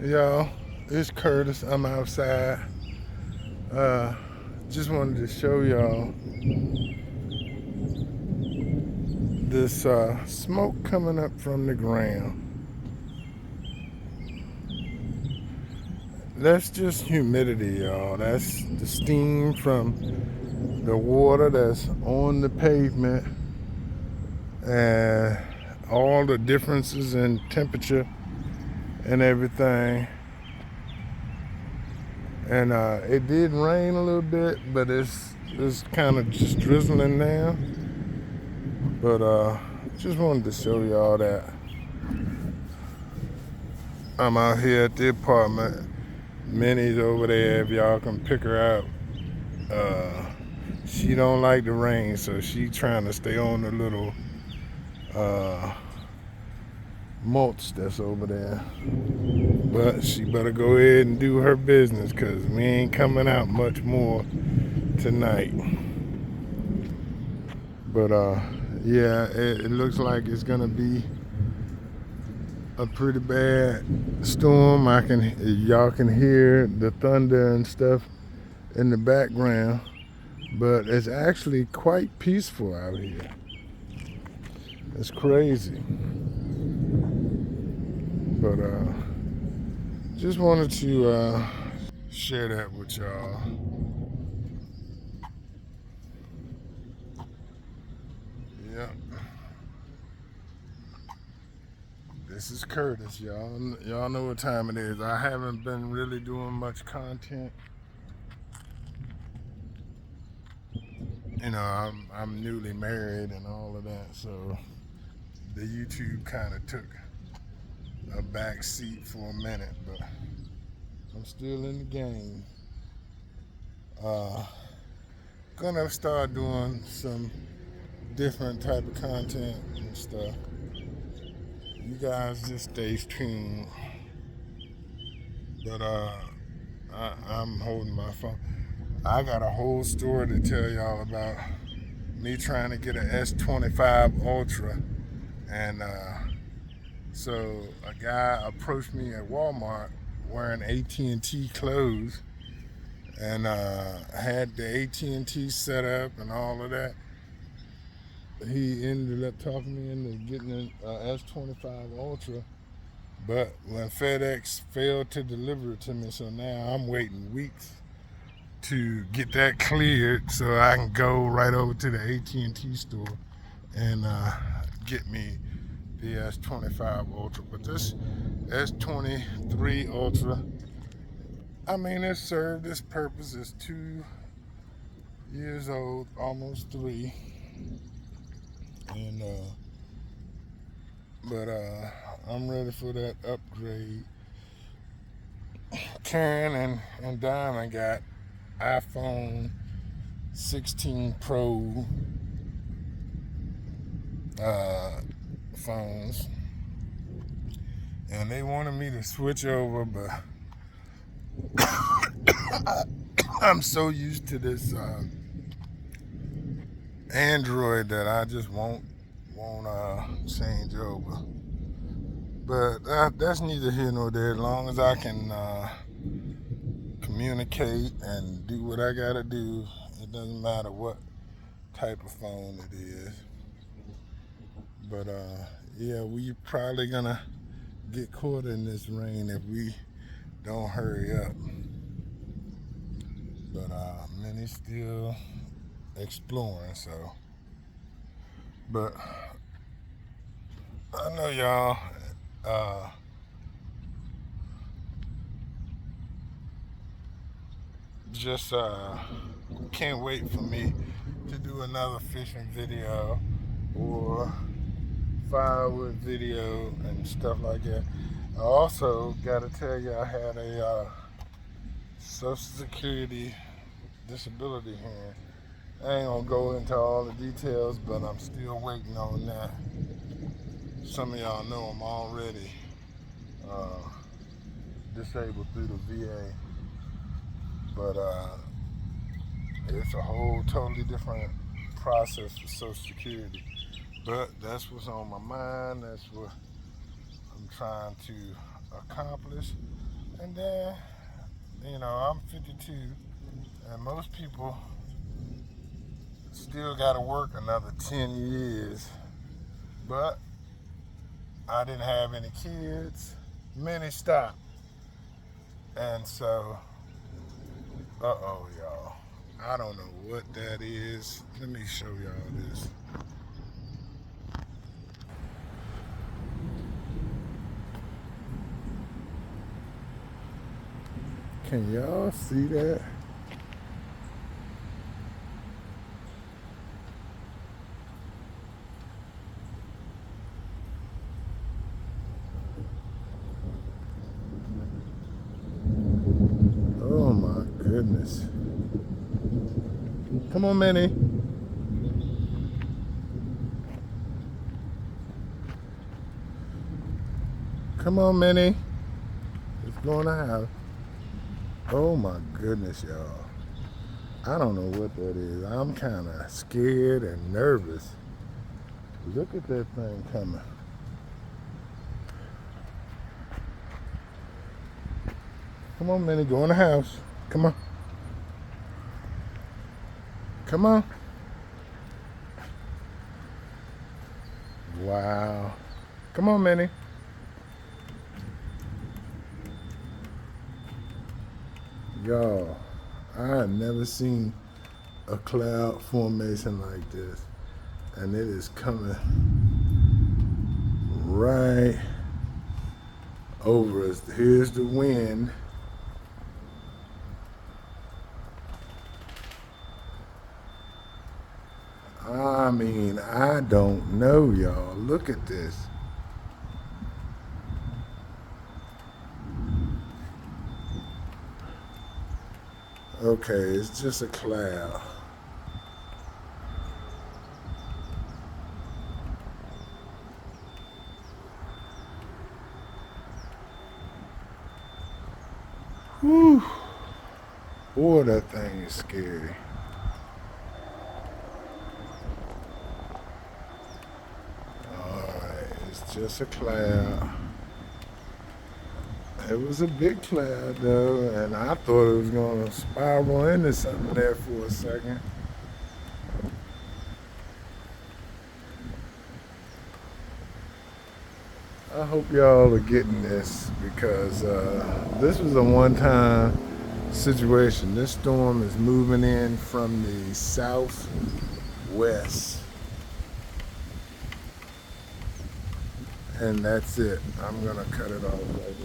Y'all, it's Curtis. I'm outside. Uh, just wanted to show y'all this smoke coming up from the ground. That's just humidity, y'all. That's the steam from the water that's on the pavement and all the differences in temperature and everything. And it did rain a little bit, but it's kind of just drizzling now. But just wanted to show y'all that I'm out here at the apartment. Minnie's over there if y'all can pick her out. She don't like the rain, so she trying to stay on the little mulch that's over there. But she better go ahead and do her business because we ain't coming out much more tonight. But yeah, it looks like it's gonna be a pretty bad storm. Y'all can hear the thunder and stuff in the background, but it's actually quite peaceful out here. It's crazy. But just wanted to share that with y'all. Yep. This is Curtis, y'all. Y'all know what time it is. I haven't been really doing much content. You know, I'm newly married and all of that, so the YouTube kind of took a back seat for a minute, but I'm still in the game. Gonna start doing some different type of content and stuff. You guys just stay tuned. But I'm holding my phone. I got a whole story to tell y'all about me trying to get an S25 Ultra, and so a guy approached me at Walmart wearing AT&T clothes and had the AT&T set up and all of that. He ended up talking me into getting an S25 Ultra, but when FedEx failed to deliver it to me, so now I'm waiting weeks to get that cleared so I can go right over to the AT&T store and get me the S25 Ultra. But this S23 Ultra, I mean, it served its purpose. It's 2 years old, almost 3, and but I'm ready for that upgrade. Karen and Diamond got iPhone 16 Pro phones, and they wanted me to switch over, but I'm so used to this Android that I just won't change over. But that's neither here nor there. As long as I can communicate and do what I gotta do, it doesn't matter what type of phone it is. But yeah, we probably gonna get caught in this rain if we don't hurry up. But Minnie's still exploring, so. But I know y'all just can't wait for me to do another fishing video or firewood video and stuff like that. I also gotta tell you I had a Social Security disability here. I ain't gonna go into all the details, but I'm still waiting on that. Some of y'all know I'm already disabled through the VA, but it's a whole totally different process for Social Security. But that's what's on my mind. That's what I'm trying to accomplish. And then, I'm 52, and most people still got to work another 10 years. But I didn't have any kids. Many stopped. And so, y'all. I don't know what that is. Let me show y'all this. Can y'all see that? Oh my goodness. Come on, Minnie. Come on, Minnie. Let's go in the house. Oh my goodness, y'all. I don't know what that is. I'm kind of scared and nervous. Look at that thing coming. Come on, Minnie, go in the house. Come on. Come on. Wow. Come on, Minnie. Y'all, I have never seen a cloud formation like this. And it is coming right over us. Here's the wind. I mean, I don't know, y'all. Look at this. Okay, it's just a cloud. Whew. Boy, that thing is scary. Alright, it's just a cloud. It was a big cloud though, and I thought it was gonna spiral into something there for a second. I hope y'all are getting this because this was a one-time situation. This storm is moving in from the southwest. And that's it. I'm gonna cut it off right now.